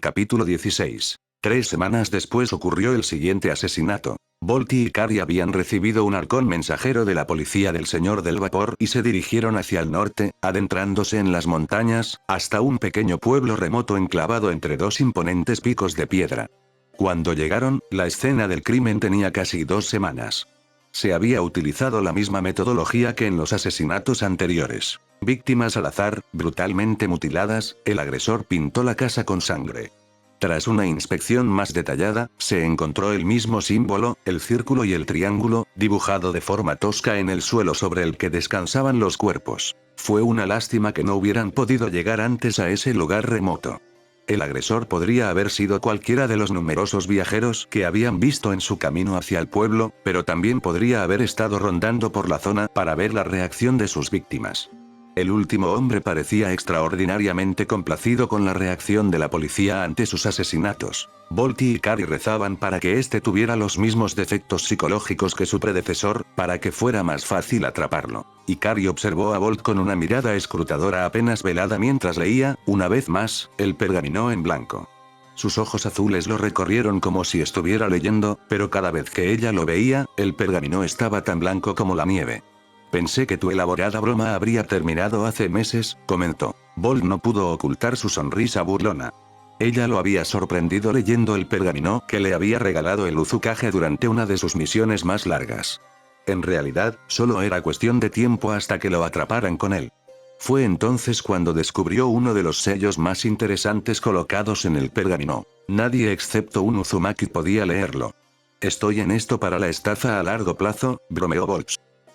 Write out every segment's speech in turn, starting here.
Capítulo 16. 3 semanas después ocurrió el siguiente asesinato. Volty y Carrie habían recibido un halcón mensajero de la policía del Señor del Vapor y se dirigieron hacia el norte, adentrándose en las montañas, hasta un pequeño pueblo remoto enclavado entre dos imponentes picos de piedra. Cuando llegaron, la escena del crimen tenía casi 2 semanas. Se había utilizado la misma metodología que en los asesinatos anteriores. Víctimas al azar, brutalmente mutiladas, el agresor pintó la casa con sangre. Tras una inspección más detallada, se encontró el mismo símbolo, el círculo y el triángulo, dibujado de forma tosca en el suelo sobre el que descansaban los cuerpos. Fue una lástima que no hubieran podido llegar antes a ese lugar remoto. El agresor podría haber sido cualquiera de los numerosos viajeros que habían visto en su camino hacia el pueblo, pero también podría haber estado rondando por la zona para ver la reacción de sus víctimas. El último hombre parecía extraordinariamente complacido con la reacción de la policía ante sus asesinatos. Volty y Carrie rezaban para que éste tuviera los mismos defectos psicológicos que su predecesor, para que fuera más fácil atraparlo. Y Carrie observó a Bolt con una mirada escrutadora apenas velada mientras leía, una vez más, el pergamino en blanco. Sus ojos azules lo recorrieron como si estuviera leyendo, pero cada vez que ella lo veía, el pergamino estaba tan blanco como la nieve. Pensé que tu elaborada broma habría terminado hace meses, comentó. Bolt no pudo ocultar su sonrisa burlona. Ella lo había sorprendido leyendo el pergamino que le había regalado el Uzukaje durante una de sus misiones más largas. En realidad, solo era cuestión de tiempo hasta que lo atraparan con él. Fue entonces cuando descubrió uno de los sellos más interesantes colocados en el pergamino. Nadie excepto un Uzumaki podía leerlo. Estoy en esto para la estafa a largo plazo, bromeó Bolt.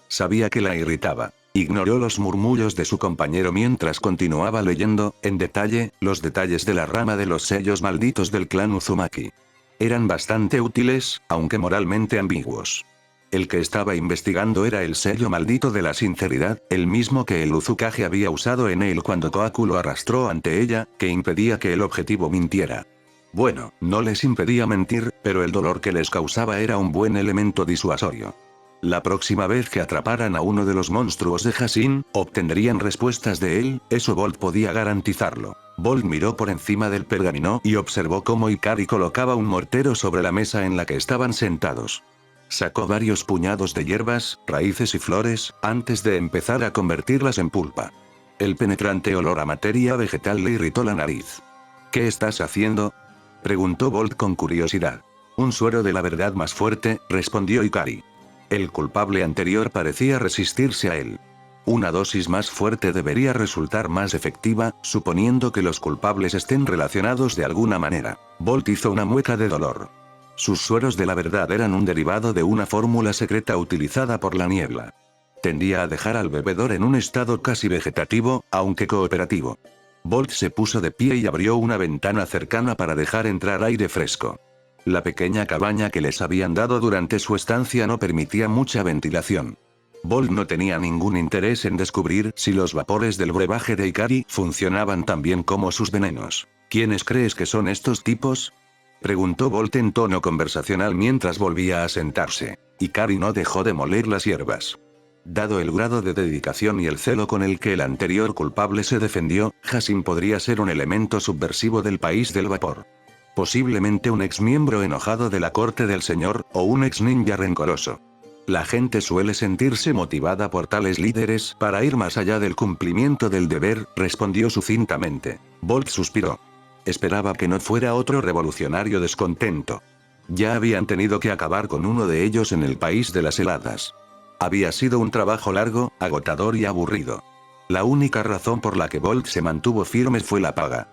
Sabía que la irritaba. Ignoró los murmullos de su compañero mientras continuaba leyendo, en detalle, los detalles de la rama de los sellos malditos del clan Uzumaki. Eran bastante útiles, aunque moralmente ambiguos. El que estaba investigando era el sello maldito de la sinceridad, el mismo que el Uzukaje había usado en él cuando Kohaku lo arrastró ante ella, que impedía que el objetivo mintiera. Bueno, no les impedía mentir, pero el dolor que les causaba era un buen elemento disuasorio. La próxima vez que atraparan a uno de los monstruos de Hassin, obtendrían respuestas de él, eso Bolt podía garantizarlo. Bolt miró por encima del pergamino y observó cómo Ikari colocaba un mortero sobre la mesa en la que estaban sentados. Sacó varios puñados de hierbas, raíces y flores, antes de empezar a convertirlas en pulpa. El penetrante olor a materia vegetal le irritó la nariz. ¿Qué estás haciendo?, preguntó Bolt con curiosidad. Un suero de la verdad más fuerte, respondió Ikari. El culpable anterior parecía resistirse a él. Una dosis más fuerte debería resultar más efectiva, suponiendo que los culpables estén relacionados de alguna manera. Bolt hizo una mueca de dolor. Sus sueros de la verdad eran un derivado de una fórmula secreta utilizada por la niebla. Tendía a dejar al bebedor en un estado casi vegetativo, aunque cooperativo. Bolt se puso de pie y abrió una ventana cercana para dejar entrar aire fresco. La pequeña cabaña que les habían dado durante su estancia no permitía mucha ventilación. Bolt no tenía ningún interés en descubrir si los vapores del brebaje de Ikari funcionaban tan bien como sus venenos. ¿Quiénes crees que son estos tipos?, preguntó Bolt en tono conversacional mientras volvía a sentarse. Ikari no dejó de moler las hierbas. Dado el grado de dedicación y el celo con el que el anterior culpable se defendió, Hassin podría ser un elemento subversivo del país del vapor. Posiblemente un ex-miembro enojado de la corte del señor, o un ex-ninja rencoroso. La gente suele sentirse motivada por tales líderes para ir más allá del cumplimiento del deber, respondió sucintamente. Bolt suspiró. Esperaba que no fuera otro revolucionario descontento. Ya habían tenido que acabar con uno de ellos en el país de las heladas. Había sido un trabajo largo, agotador y aburrido. La única razón por la que Bolt se mantuvo firme fue la paga.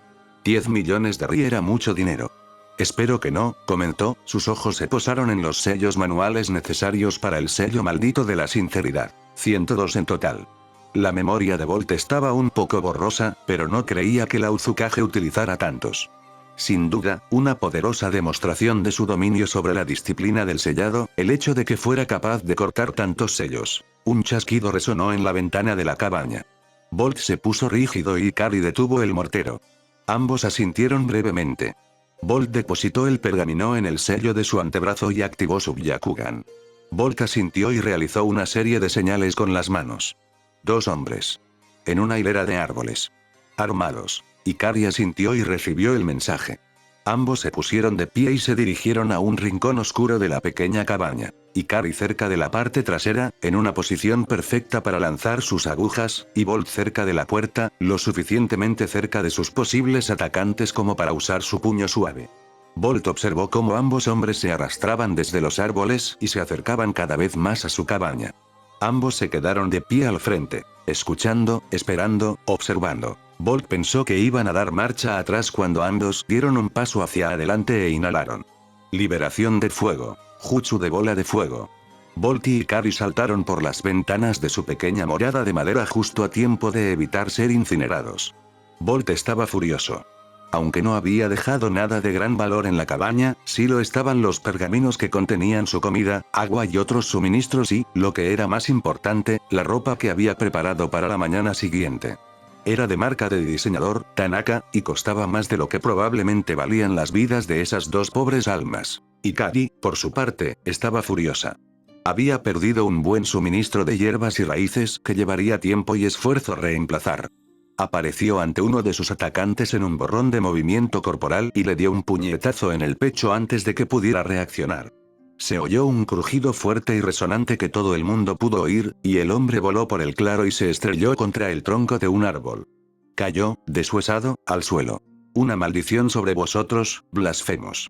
10 millones de ri era mucho dinero. Espero que no, comentó, sus ojos se posaron en los sellos manuales necesarios para el sello maldito de la sinceridad. 102 en total. La memoria de Bolt estaba un poco borrosa, pero no creía que la Uzukaje utilizara tantos. Sin duda, una poderosa demostración de su dominio sobre la disciplina del sellado, el hecho de que fuera capaz de cortar tantos sellos. Un chasquido resonó en la ventana de la cabaña. Bolt se puso rígido y Ikari detuvo el mortero. Ambos asintieron brevemente. Bolt depositó el pergamino en el sello de su antebrazo y activó su Byakugan. Bolt asintió y realizó una serie de señales con las manos. 2 hombres. En una hilera de árboles. Armados. Ikari asintió y recibió el mensaje. Ambos se pusieron de pie y se dirigieron a un rincón oscuro de la pequeña cabaña. Ikari cerca de la parte trasera, en una posición perfecta para lanzar sus agujas, y Bolt cerca de la puerta, lo suficientemente cerca de sus posibles atacantes como para usar su puño suave. Bolt observó cómo ambos hombres se arrastraban desde los árboles y se acercaban cada vez más a su cabaña. Ambos se quedaron de pie al frente, escuchando, esperando, observando. Bolt pensó que iban a dar marcha atrás cuando ambos dieron un paso hacia adelante e inhalaron. Liberación de fuego. Jutsu de bola de fuego. Bolt y Ikari saltaron por las ventanas de su pequeña morada de madera justo a tiempo de evitar ser incinerados. Bolt estaba furioso. Aunque no había dejado nada de gran valor en la cabaña, sí lo estaban los pergaminos que contenían su comida, agua y otros suministros y, lo que era más importante, la ropa que había preparado para la mañana siguiente. Era de marca de diseñador, Tanaka, y costaba más de lo que probablemente valían las vidas de esas dos pobres almas. Ikari, por su parte, estaba furiosa. Había perdido un buen suministro de hierbas y raíces que llevaría tiempo y esfuerzo reemplazar. Apareció ante uno de sus atacantes en un borrón de movimiento corporal y le dio un puñetazo en el pecho antes de que pudiera reaccionar. Se oyó un crujido fuerte y resonante que todo el mundo pudo oír, y el hombre voló por el claro y se estrelló contra el tronco de un árbol. Cayó, deshuesado, al suelo. Una maldición sobre vosotros, blasfemos.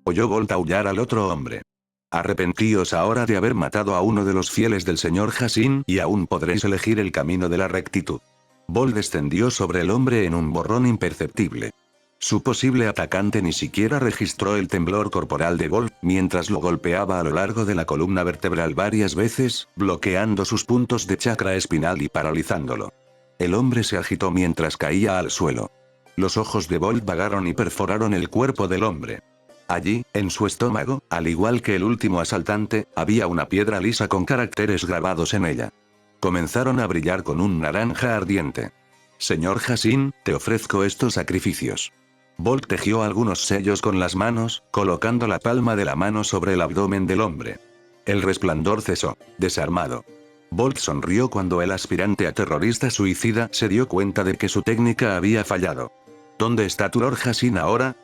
Oyó Bolt aullar al otro hombre. Arrepentíos ahora de haber matado a uno de los fieles del señor Hassin y aún podréis elegir el camino de la rectitud. Bolt descendió sobre el hombre en un borrón imperceptible. Su posible atacante ni siquiera registró el temblor corporal de Bolt mientras lo golpeaba a lo largo de la columna vertebral varias veces, bloqueando sus puntos de chakra espinal y paralizándolo. El hombre se agitó mientras caía al suelo. Los ojos de Bolt vagaron y perforaron el cuerpo del hombre. Allí, en su estómago, al igual que el último asaltante, había una piedra lisa con caracteres grabados en ella. Comenzaron a brillar con un naranja ardiente. Señor Hassin, te ofrezco estos sacrificios. Bolt tejió algunos sellos con las manos, colocando la palma de la mano sobre el abdomen del hombre. El resplandor cesó, desarmado. Bolt sonrió cuando el aspirante a terrorista suicida se dio cuenta de que su técnica había fallado. ¿Dónde está tu Lord Hassin ahora?,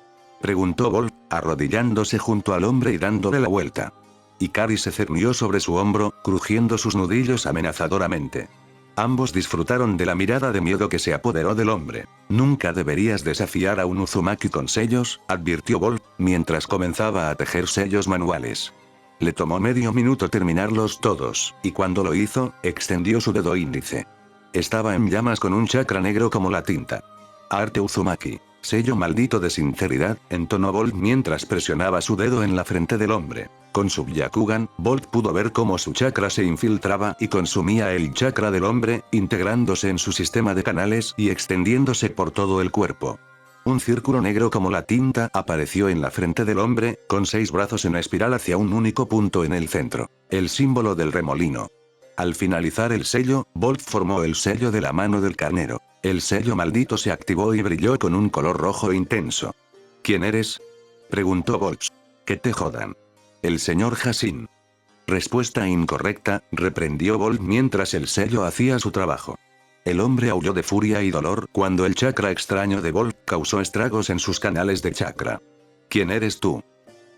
preguntó Bolt, arrodillándose junto al hombre y dándole la vuelta. Ikari se cernió sobre su hombro, crujiendo sus nudillos amenazadoramente. Ambos disfrutaron de la mirada de miedo que se apoderó del hombre. Nunca deberías desafiar a un Uzumaki con sellos, advirtió Bolt, mientras comenzaba a tejer sellos manuales. Le tomó medio minuto terminarlos todos, y cuando lo hizo, extendió su dedo índice. Estaba en llamas con un chakra negro como la tinta. Arte Uzumaki. Sello maldito de sinceridad, entonó Bolt mientras presionaba su dedo en la frente del hombre. Con su Byakugan, Bolt pudo ver cómo su chakra se infiltraba y consumía el chakra del hombre, integrándose en su sistema de canales y extendiéndose por todo el cuerpo. Un círculo negro como la tinta apareció en la frente del hombre, con 6 brazos en espiral hacia un único punto en el centro. El símbolo del remolino. Al finalizar el sello, Bolt formó el sello de la mano del carnero. El sello maldito se activó y brilló con un color rojo intenso. ¿Quién eres?, preguntó Bolt. Que te jodan. El señor Hassin. Respuesta incorrecta, reprendió Bolt mientras el sello hacía su trabajo. El hombre aulló de furia y dolor cuando el chakra extraño de Bolt causó estragos en sus canales de chakra. ¿Quién eres tú?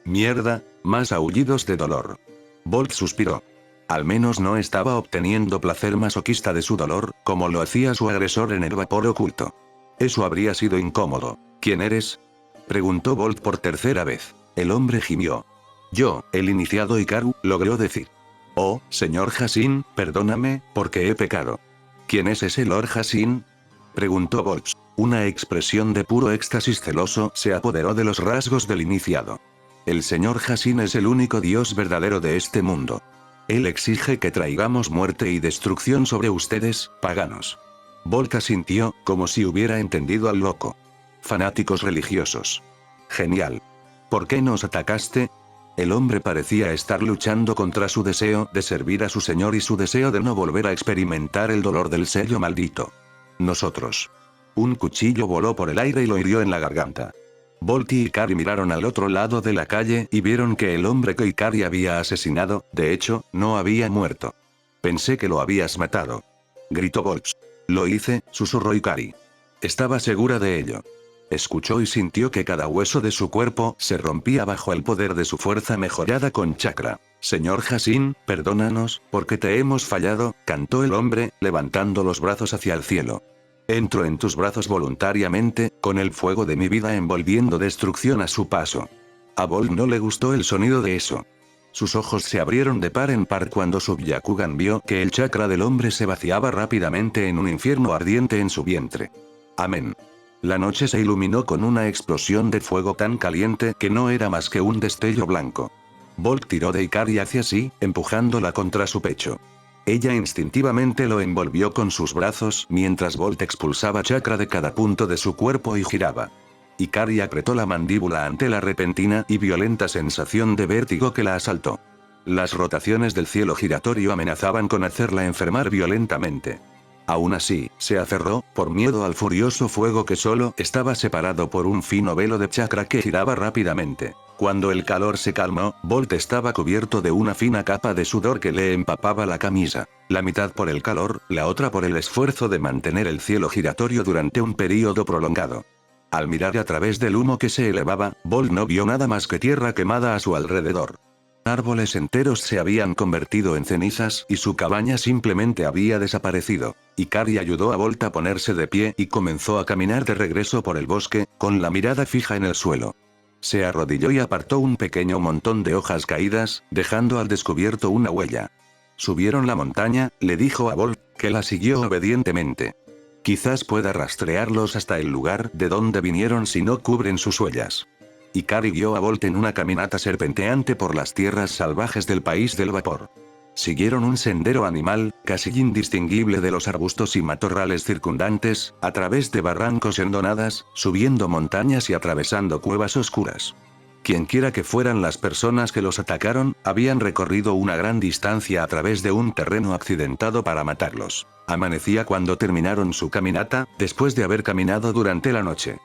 Mierda, más aullidos de dolor. Bolt suspiró. Al menos no estaba obteniendo placer masoquista de su dolor, como lo hacía su agresor en el vapor oculto. Eso habría sido incómodo. ¿Quién eres?, preguntó Bolt por tercera vez. El hombre gimió. Yo, el iniciado Ikaru, logró decir. Oh, señor Hassin, perdóname, porque he pecado. ¿Quién es ese Lord Hassin?, preguntó Bolt. Una expresión de puro éxtasis celoso se apoderó de los rasgos del iniciado. El señor Hassin es el único dios verdadero de este mundo. Él exige que traigamos muerte y destrucción sobre ustedes, paganos. Bolt asintió, como si hubiera entendido al loco. Fanáticos religiosos. Genial. ¿Por qué nos atacaste? El hombre parecía estar luchando contra su deseo de servir a su señor y su deseo de no volver a experimentar el dolor del sello maldito. Nosotros. Un cuchillo voló por el aire y lo hirió en la garganta. Bolt y Ikari miraron al otro lado de la calle y vieron que el hombre que Ikari había asesinado, de hecho, no había muerto. Pensé que lo habías matado. Gritó Bolt. Lo hice, susurró Ikari. Estaba segura de ello. Escuchó y sintió que cada hueso de su cuerpo se rompía bajo el poder de su fuerza mejorada con chakra. Señor Hassin, perdónanos, porque te hemos fallado, cantó el hombre, levantando los brazos hacia el cielo. Entro en tus brazos voluntariamente, con el fuego de mi vida envolviendo destrucción a su paso. A Bolt no le gustó el sonido de eso. Sus ojos se abrieron de par en par cuando su Byakugan vio que el chakra del hombre se vaciaba rápidamente en un infierno ardiente en su vientre. Amén. La noche se iluminó con una explosión de fuego tan caliente que no era más que un destello blanco. Bolt tiró de Ikari hacia sí, empujándola contra su pecho. Ella instintivamente lo envolvió con sus brazos mientras Bolt expulsaba chakra de cada punto de su cuerpo y giraba. Ikari apretó la mandíbula ante la repentina y violenta sensación de vértigo que la asaltó. Las rotaciones del cielo giratorio amenazaban con hacerla enfermar violentamente. Aún así, se aferró, por miedo al furioso fuego que solo estaba separado por un fino velo de chakra que giraba rápidamente. Cuando el calor se calmó, Bolt estaba cubierto de una fina capa de sudor que le empapaba la camisa. La mitad por el calor, la otra por el esfuerzo de mantener el cielo giratorio durante un período prolongado. Al mirar a través del humo que se elevaba, Bolt no vio nada más que tierra quemada a su alrededor. Árboles enteros se habían convertido en cenizas y su cabaña simplemente había desaparecido. Ikari ayudó a Bolt a ponerse de pie y comenzó a caminar de regreso por el bosque, con la mirada fija en el suelo. Se arrodilló y apartó un pequeño montón de hojas caídas, dejando al descubierto una huella. Subieron la montaña, le dijo a Bolt, que la siguió obedientemente. Quizás pueda rastrearlos hasta el lugar de donde vinieron si no cubren sus huellas. Ikari guió a Bolt en una caminata serpenteante por las tierras salvajes del país del vapor. Siguieron un sendero animal, casi indistinguible de los arbustos y matorrales circundantes, a través de barrancos endonadas, subiendo montañas y atravesando cuevas oscuras. Quienquiera que fueran las personas que los atacaron, habían recorrido una gran distancia a través de un terreno accidentado para matarlos. Amanecía cuando terminaron su caminata, después de haber caminado durante la noche.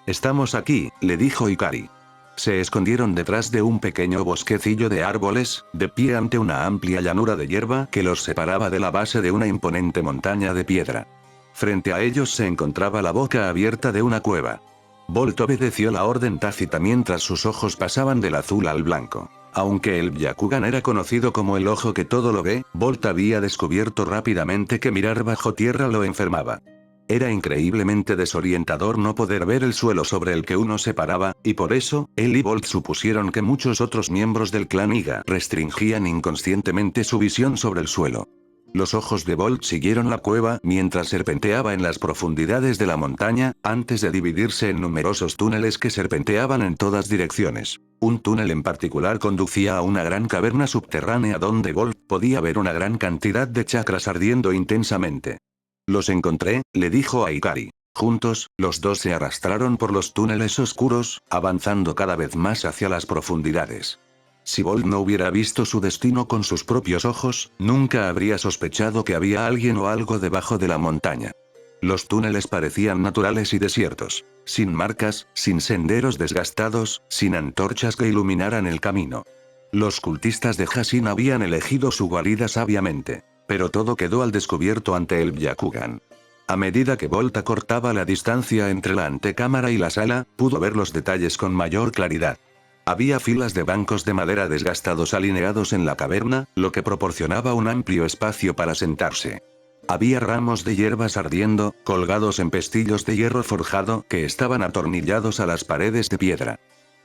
«Estamos aquí», le dijo Ikari. Se escondieron detrás de un pequeño bosquecillo de árboles, de pie ante una amplia llanura de hierba que los separaba de la base de una imponente montaña de piedra. Frente a ellos se encontraba la boca abierta de una cueva. Bolt obedeció la orden tácita mientras sus ojos pasaban del azul al blanco. Aunque el Byakugan era conocido como el ojo que todo lo ve, Bolt había descubierto rápidamente que mirar bajo tierra lo enfermaba. Era increíblemente desorientador no poder ver el suelo sobre el que uno se paraba, y por eso, él y Bolt supusieron que muchos otros miembros del clan Iga restringían inconscientemente su visión sobre el suelo. Los ojos de Bolt siguieron la cueva mientras serpenteaba en las profundidades de la montaña, antes de dividirse en numerosos túneles que serpenteaban en todas direcciones. Un túnel en particular conducía a una gran caverna subterránea donde Bolt podía ver una gran cantidad de chakras ardiendo intensamente. «Los encontré», le dijo a Ikari. Juntos, los dos se arrastraron por los túneles oscuros, avanzando cada vez más hacia las profundidades. Si Bolt no hubiera visto su destino con sus propios ojos, nunca habría sospechado que había alguien o algo debajo de la montaña. Los túneles parecían naturales y desiertos. Sin marcas, sin senderos desgastados, sin antorchas que iluminaran el camino. Los cultistas de Hassin habían elegido su guarida sabiamente. Pero todo quedó al descubierto ante el Byakugan. A medida que Bolt acortaba la distancia entre la antecámara y la sala, pudo ver los detalles con mayor claridad. Había filas de bancos de madera desgastados alineados en la caverna, lo que proporcionaba un amplio espacio para sentarse. Había ramos de hierbas ardiendo, colgados en pestillos de hierro forjado que estaban atornillados a las paredes de piedra.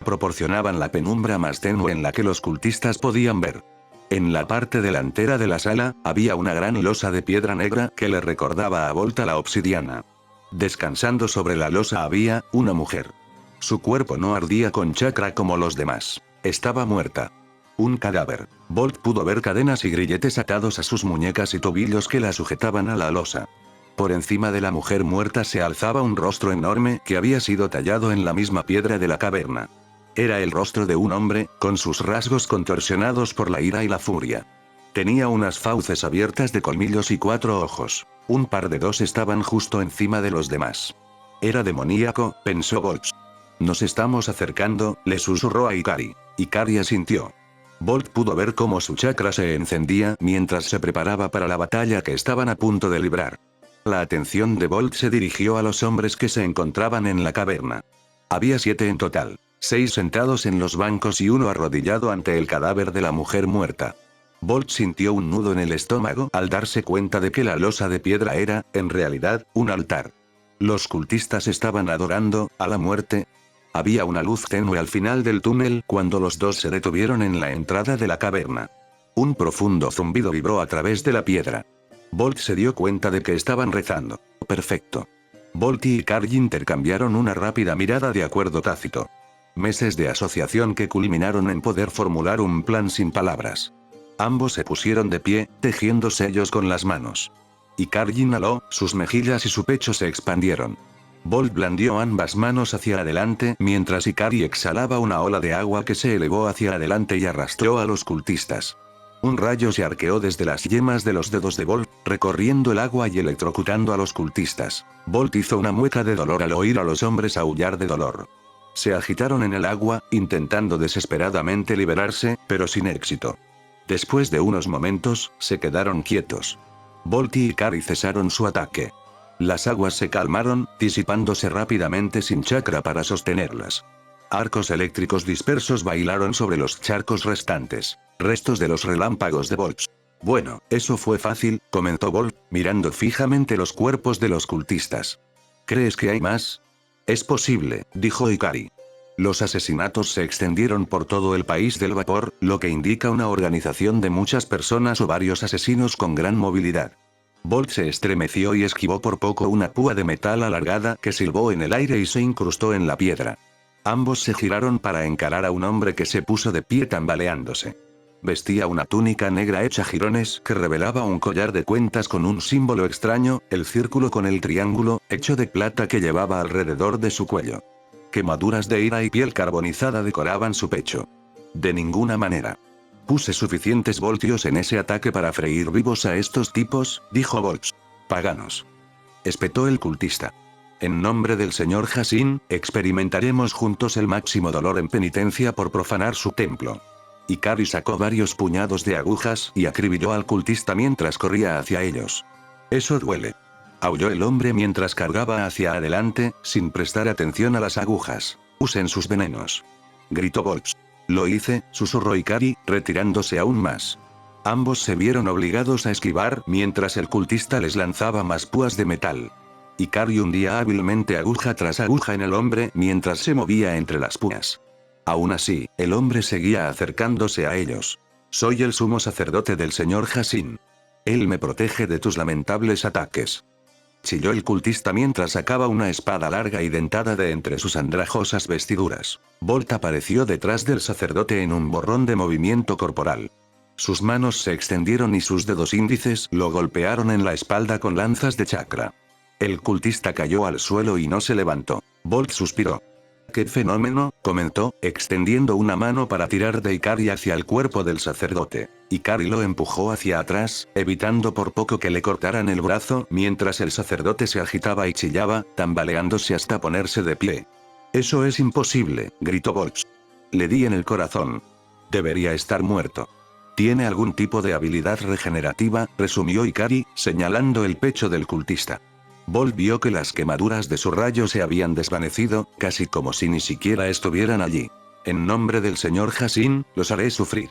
Proporcionaban la penumbra más tenue en la que los cultistas podían ver. En la parte delantera de la sala, había una gran losa de piedra negra que le recordaba a Bolt a la obsidiana. Descansando sobre la losa había una mujer. Su cuerpo no ardía con chakra como los demás. Estaba muerta. Un cadáver. Bolt pudo ver cadenas y grilletes atados a sus muñecas y tobillos que la sujetaban a la losa. Por encima de la mujer muerta se alzaba un rostro enorme que había sido tallado en la misma piedra de la caverna. Era el rostro de un hombre, con sus rasgos contorsionados por la ira y la furia. Tenía unas fauces abiertas de colmillos y 4 ojos. Un par de dos estaban justo encima de los demás. Era demoníaco, pensó Bolt. Nos estamos acercando, le susurró a Ikari. Ikari asintió. Bolt pudo ver cómo su chakra se encendía mientras se preparaba para la batalla que estaban a punto de librar. La atención de Bolt se dirigió a los hombres que se encontraban en la caverna. Había 7 en total, 6 sentados en los bancos y uno arrodillado ante el cadáver de la mujer muerta. Bolt sintió un nudo en el estómago al darse cuenta de que la losa de piedra era, en realidad, un altar. Los cultistas estaban adorando a la muerte. Había una luz tenue al final del túnel cuando los dos se detuvieron en la entrada de la caverna. Un profundo zumbido vibró a través de la piedra. Bolt se dio cuenta de que estaban rezando. Perfecto. Bolt y Carl intercambiaron una rápida mirada de acuerdo tácito. Meses de asociación que culminaron en poder formular un plan sin palabras. Ambos se pusieron de pie, tejiendo sellos con las manos. Y Carl inhaló, sus mejillas y su pecho se expandieron. Bolt blandió ambas manos hacia adelante mientras Ikari exhalaba una ola de agua que se elevó hacia adelante y arrastró a los cultistas. Un rayo se arqueó desde las yemas de los dedos de Bolt, recorriendo el agua y electrocutando a los cultistas. Bolt hizo una mueca de dolor al oír a los hombres aullar de dolor. Se agitaron en el agua, intentando desesperadamente liberarse, pero sin éxito. Después de unos momentos, se quedaron quietos. Bolt y Ikari cesaron su ataque. Las aguas se calmaron, disipándose rápidamente sin chakra para sostenerlas. Arcos eléctricos dispersos bailaron sobre los charcos restantes, restos de los relámpagos de Bolt. Bueno, eso fue fácil, comentó Bolt, mirando fijamente los cuerpos de los cultistas. ¿Crees que hay más? Es posible, dijo Ikari. Los asesinatos se extendieron por todo el país del vapor, lo que indica una organización de muchas personas o varios asesinos con gran movilidad. Bolt se estremeció y esquivó por poco una púa de metal alargada que silbó en el aire y se incrustó en la piedra. Ambos se giraron para encarar a un hombre que se puso de pie tambaleándose. Vestía una túnica negra hecha jirones que revelaba un collar de cuentas con un símbolo extraño, el círculo con el triángulo, hecho de plata que llevaba alrededor de su cuello. Quemaduras de ira y piel carbonizada decoraban su pecho. De ninguna manera. Puse suficientes voltios en ese ataque para freír vivos a estos tipos, dijo Bolt. Paganos. Espetó el cultista. En nombre del señor Hassin, experimentaremos juntos el máximo dolor en penitencia por profanar su templo. Ikari sacó varios puñados de agujas y acribilló al cultista mientras corría hacia ellos. Eso duele. Aulló el hombre mientras cargaba hacia adelante, sin prestar atención a las agujas. Usen sus venenos. Gritó Bolt. Lo hice, susurró Ikari, retirándose aún más. Ambos se vieron obligados a esquivar mientras el cultista les lanzaba más púas de metal. Ikari hundía hábilmente aguja tras aguja en el hombre mientras se movía entre las púas. Aún así, el hombre seguía acercándose a ellos. Soy el sumo sacerdote del señor Hassin. Él me protege de tus lamentables ataques. Chilló el cultista mientras sacaba una espada larga y dentada de entre sus andrajosas vestiduras. Bolt apareció detrás del sacerdote en un borrón de movimiento corporal. Sus manos se extendieron y sus dedos índices lo golpearon en la espalda con lanzas de chakra. El cultista cayó al suelo y no se levantó. Bolt suspiró. «¿Qué fenómeno?», comentó, extendiendo una mano para tirar de Ikari hacia el cuerpo del sacerdote. Ikari lo empujó hacia atrás, evitando por poco que le cortaran el brazo mientras el sacerdote se agitaba y chillaba, tambaleándose hasta ponerse de pie. «Eso es imposible», gritó Bolt. «Le di en el corazón. Debería estar muerto». «¿Tiene algún tipo de habilidad regenerativa?», resumió Ikari, señalando el pecho del cultista. Bolt vio que las quemaduras de su rayo se habían desvanecido, casi como si ni siquiera estuvieran allí. «En nombre del señor Hassin, los haré sufrir»,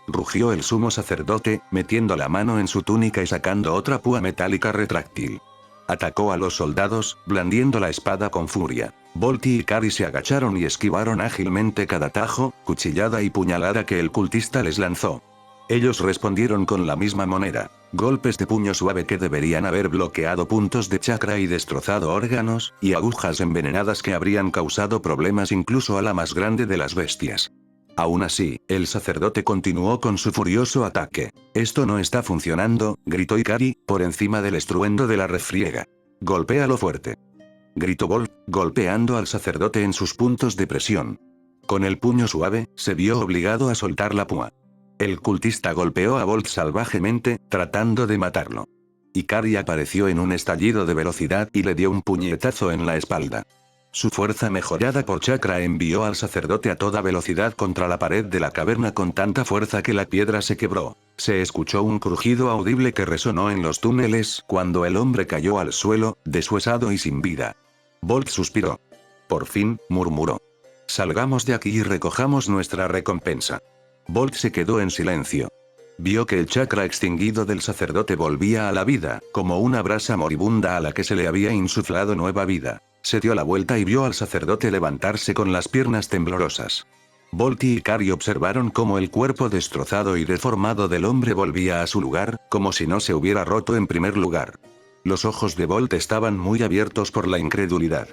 rugió el sumo sacerdote, metiendo la mano en su túnica y sacando otra púa metálica retráctil. Atacó a los soldados, blandiendo la espada con furia. Bolt y Ikari se agacharon y esquivaron ágilmente cada tajo, cuchillada y puñalada que el cultista les lanzó. Ellos respondieron con la misma moneda. Golpes de puño suave que deberían haber bloqueado puntos de chakra y destrozado órganos, y agujas envenenadas que habrían causado problemas incluso a la más grande de las bestias. Aún así, el sacerdote continuó con su furioso ataque. «Esto no está funcionando», gritó Ikari, por encima del estruendo de la refriega. «Golpéalo fuerte», gritó Bolt, golpeando al sacerdote en sus puntos de presión. Con el puño suave, se vio obligado a soltar la púa. El cultista golpeó a Bolt salvajemente, tratando de matarlo. Ikari apareció en un estallido de velocidad y le dio un puñetazo en la espalda. Su fuerza mejorada por chakra envió al sacerdote a toda velocidad contra la pared de la caverna con tanta fuerza que la piedra se quebró. Se escuchó un crujido audible que resonó en los túneles cuando el hombre cayó al suelo, deshuesado y sin vida. Bolt suspiró. Por fin, murmuró. Salgamos de aquí y recojamos nuestra recompensa. Bolt se quedó en silencio. Vio que el chakra extinguido del sacerdote volvía a la vida, como una brasa moribunda a la que se le había insuflado nueva vida. Se dio la vuelta y vio al sacerdote levantarse con las piernas temblorosas. Bolt y Ikari observaron cómo el cuerpo destrozado y deformado del hombre volvía a su lugar, como si no se hubiera roto en primer lugar. Los ojos de Bolt estaban muy abiertos por la incredulidad.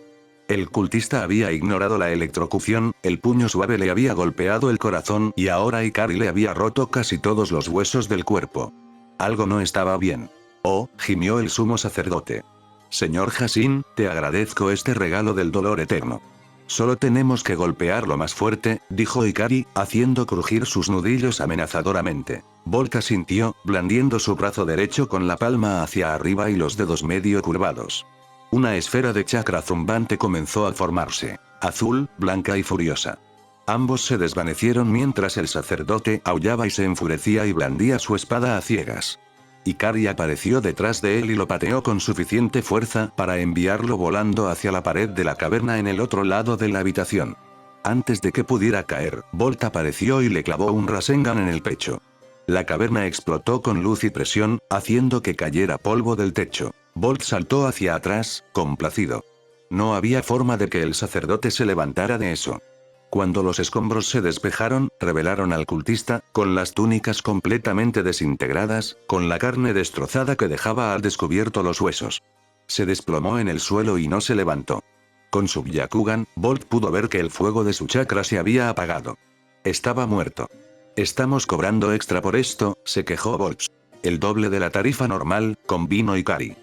El cultista había ignorado la electrocución, el puño suave le había golpeado el corazón y ahora Ikari le había roto casi todos los huesos del cuerpo. Algo no estaba bien. Oh, gimió el sumo sacerdote. Señor Hassin, te agradezco este regalo del dolor eterno. Solo tenemos que golpearlo más fuerte, dijo Ikari, haciendo crujir sus nudillos amenazadoramente. Bolt asintió, blandiendo su brazo derecho con la palma hacia arriba y los dedos medio curvados. Una esfera de chakra zumbante comenzó a formarse, azul, blanca y furiosa. Ambos se desvanecieron mientras el sacerdote aullaba y se enfurecía y blandía su espada a ciegas. Ikari apareció detrás de él y lo pateó con suficiente fuerza para enviarlo volando hacia la pared de la caverna en el otro lado de la habitación. Antes de que pudiera caer, Bolt apareció y le clavó un Rasengan en el pecho. La caverna explotó con luz y presión, haciendo que cayera polvo del techo. Bolt saltó hacia atrás, complacido. No había forma de que el sacerdote se levantara de eso. Cuando los escombros se despejaron, revelaron al cultista, con las túnicas completamente desintegradas, con la carne destrozada que dejaba al descubierto los huesos. Se desplomó en el suelo y no se levantó. Con su Byakugan, Bolt pudo ver que el fuego de su chakra se había apagado. Estaba muerto. Estamos cobrando extra por esto, se quejó Bolt. El doble de la tarifa normal, convino Ikari.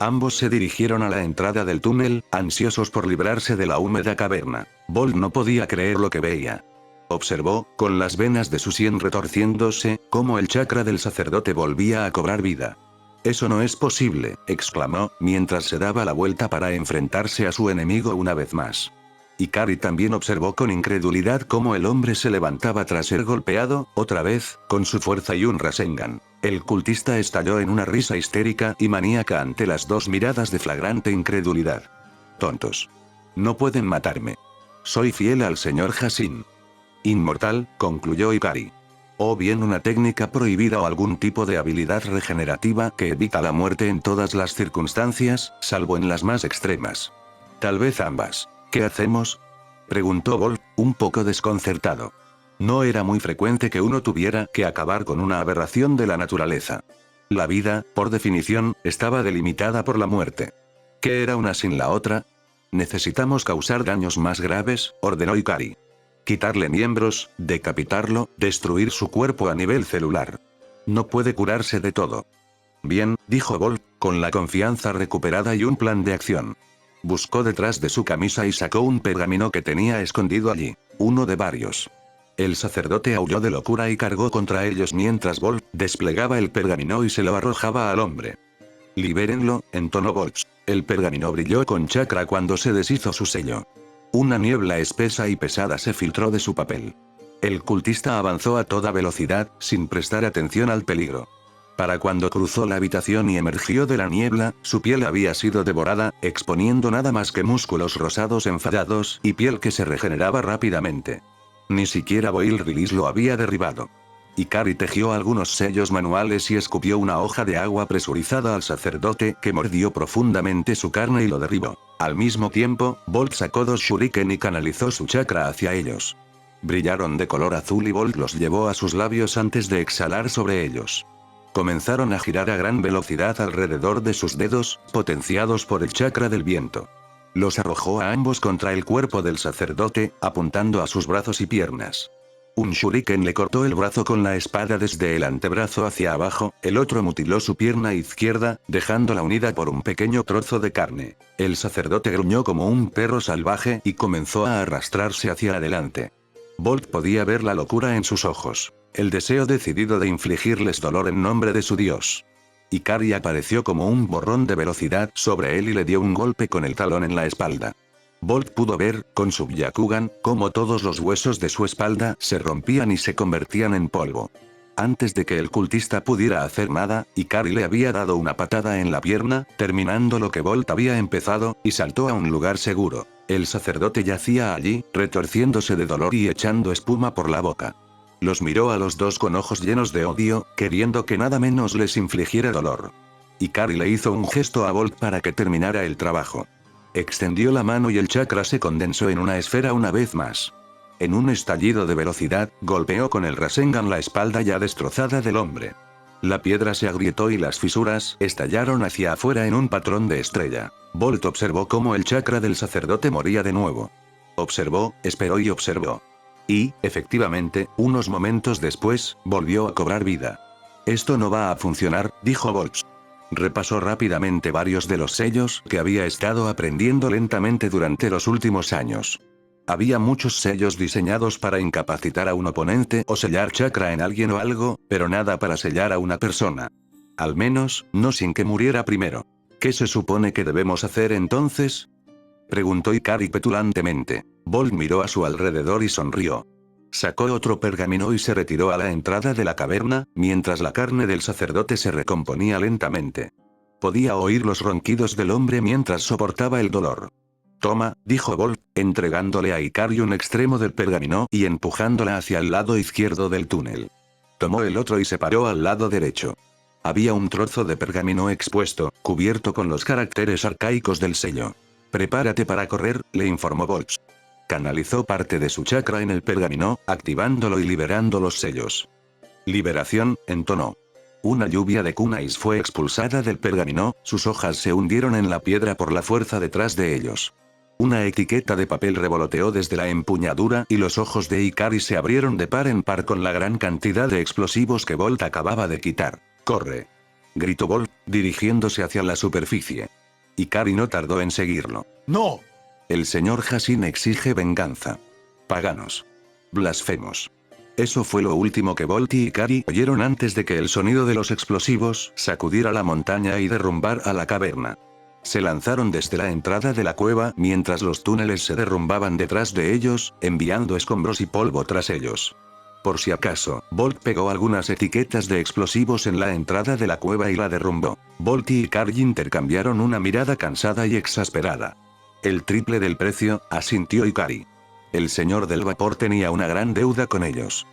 Ambos se dirigieron a la entrada del túnel, ansiosos por librarse de la húmeda caverna. Bolt no podía creer lo que veía. Observó, con las venas de su sien retorciéndose, cómo el chakra del sacerdote volvía a cobrar vida. Eso no es posible, exclamó, mientras se daba la vuelta para enfrentarse a su enemigo una vez más. Ikari también observó con incredulidad cómo el hombre se levantaba tras ser golpeado, otra vez, con su fuerza y un Rasengan. El cultista estalló en una risa histérica y maníaca ante las dos miradas de flagrante incredulidad. Tontos. No pueden matarme. Soy fiel al señor Hassin. Inmortal, concluyó Ikari. O bien una técnica prohibida o algún tipo de habilidad regenerativa que evita la muerte en todas las circunstancias, salvo en las más extremas. Tal vez ambas. ¿Qué hacemos?, preguntó Bolt, un poco desconcertado. No era muy frecuente que uno tuviera que acabar con una aberración de la naturaleza. La vida, por definición, estaba delimitada por la muerte. ¿Qué era una sin la otra? Necesitamos causar daños más graves, ordenó Ikari. Quitarle miembros, decapitarlo, destruir su cuerpo a nivel celular. No puede curarse de todo. Bien, dijo Bolt, con la confianza recuperada y un plan de acción. Buscó detrás de su camisa y sacó un pergamino que tenía escondido allí. Uno de varios. El sacerdote aulló de locura y cargó contra ellos mientras Bolt desplegaba el pergamino y se lo arrojaba al hombre. Libérenlo, entonó Bolt. El pergamino brilló con chakra cuando se deshizo su sello. Una niebla espesa y pesada se filtró de su papel. El cultista avanzó a toda velocidad, sin prestar atención al peligro. Para cuando cruzó la habitación y emergió de la niebla, su piel había sido devorada, exponiendo nada más que músculos rosados enfadados y piel que se regeneraba rápidamente. Ni siquiera Boil Release lo había derribado. Ikari tejió algunos sellos manuales y escupió una hoja de agua presurizada al sacerdote, que mordió profundamente su carne y lo derribó. Al mismo tiempo, Bolt sacó dos shuriken y canalizó su chakra hacia ellos. Brillaron de color azul y Bolt los llevó a sus labios antes de exhalar sobre ellos. Comenzaron a girar a gran velocidad alrededor de sus dedos, potenciados por el chakra del viento. Los arrojó a ambos contra el cuerpo del sacerdote, apuntando a sus brazos y piernas. Un shuriken le cortó el brazo con la espada desde el antebrazo hacia abajo, el otro mutiló su pierna izquierda, dejándola unida por un pequeño trozo de carne. El sacerdote gruñó como un perro salvaje y comenzó a arrastrarse hacia adelante. Bolt podía ver la locura en sus ojos. El deseo decidido de infligirles dolor en nombre de su dios. Ikari apareció como un borrón de velocidad sobre él y le dio un golpe con el talón en la espalda. Bolt pudo ver, con su Byakugan, cómo todos los huesos de su espalda se rompían y se convertían en polvo. Antes de que el cultista pudiera hacer nada, Ikari le había dado una patada en la pierna, terminando lo que Bolt había empezado, y saltó a un lugar seguro. El sacerdote yacía allí, retorciéndose de dolor y echando espuma por la boca. Los miró a los dos con ojos llenos de odio, queriendo que nada menos les infligiera dolor. Ikari le hizo un gesto a Bolt para que terminara el trabajo. Extendió la mano y el chakra se condensó en una esfera una vez más. En un estallido de velocidad, golpeó con el Rasengan la espalda ya destrozada del hombre. La piedra se agrietó y las fisuras estallaron hacia afuera en un patrón de estrella. Bolt observó cómo el chakra del sacerdote moría de nuevo. Observó, esperó y observó. Y, efectivamente, unos momentos después, volvió a cobrar vida. Esto no va a funcionar, dijo Bolt. Repasó rápidamente varios de los sellos que había estado aprendiendo lentamente durante los últimos años. Había muchos sellos diseñados para incapacitar a un oponente o sellar chakra en alguien o algo, pero nada para sellar a una persona. Al menos, no sin que muriera primero. ¿Qué se supone que debemos hacer entonces?, preguntó Ikari petulantemente. Bolt miró a su alrededor y sonrió. Sacó otro pergamino y se retiró a la entrada de la caverna, mientras la carne del sacerdote se recomponía lentamente. Podía oír los ronquidos del hombre mientras soportaba el dolor. Toma, dijo Bolt, entregándole a Ikari un extremo del pergamino y empujándola hacia el lado izquierdo del túnel. Tomó el otro y se paró al lado derecho. Había un trozo de pergamino expuesto, cubierto con los caracteres arcaicos del sello. Prepárate para correr, le informó Bolt. Canalizó parte de su chakra en el pergamino, activándolo y liberando los sellos. Liberación, entonó. Una lluvia de kunais fue expulsada del pergamino, sus hojas se hundieron en la piedra por la fuerza detrás de ellos. Una etiqueta de papel revoloteó desde la empuñadura y los ojos de Ikari se abrieron de par en par con la gran cantidad de explosivos que Bolt acababa de quitar. ¡Corre!, gritó Bolt, dirigiéndose hacia la superficie. Ikari no tardó en seguirlo. ¡No! El señor Hassin exige venganza. Paganos. Blasfemos. Eso fue lo último que Bolt y Ikari oyeron antes de que el sonido de los explosivos sacudiera la montaña y derrumbar a la caverna. Se lanzaron desde la entrada de la cueva mientras los túneles se derrumbaban detrás de ellos, enviando escombros y polvo tras ellos. Por si acaso, Bolt pegó algunas etiquetas de explosivos en la entrada de la cueva y la derrumbó. Bolt y Ikari intercambiaron una mirada cansada y exasperada. El triple del precio, asintió Ikari. El señor del vapor tenía una gran deuda con ellos.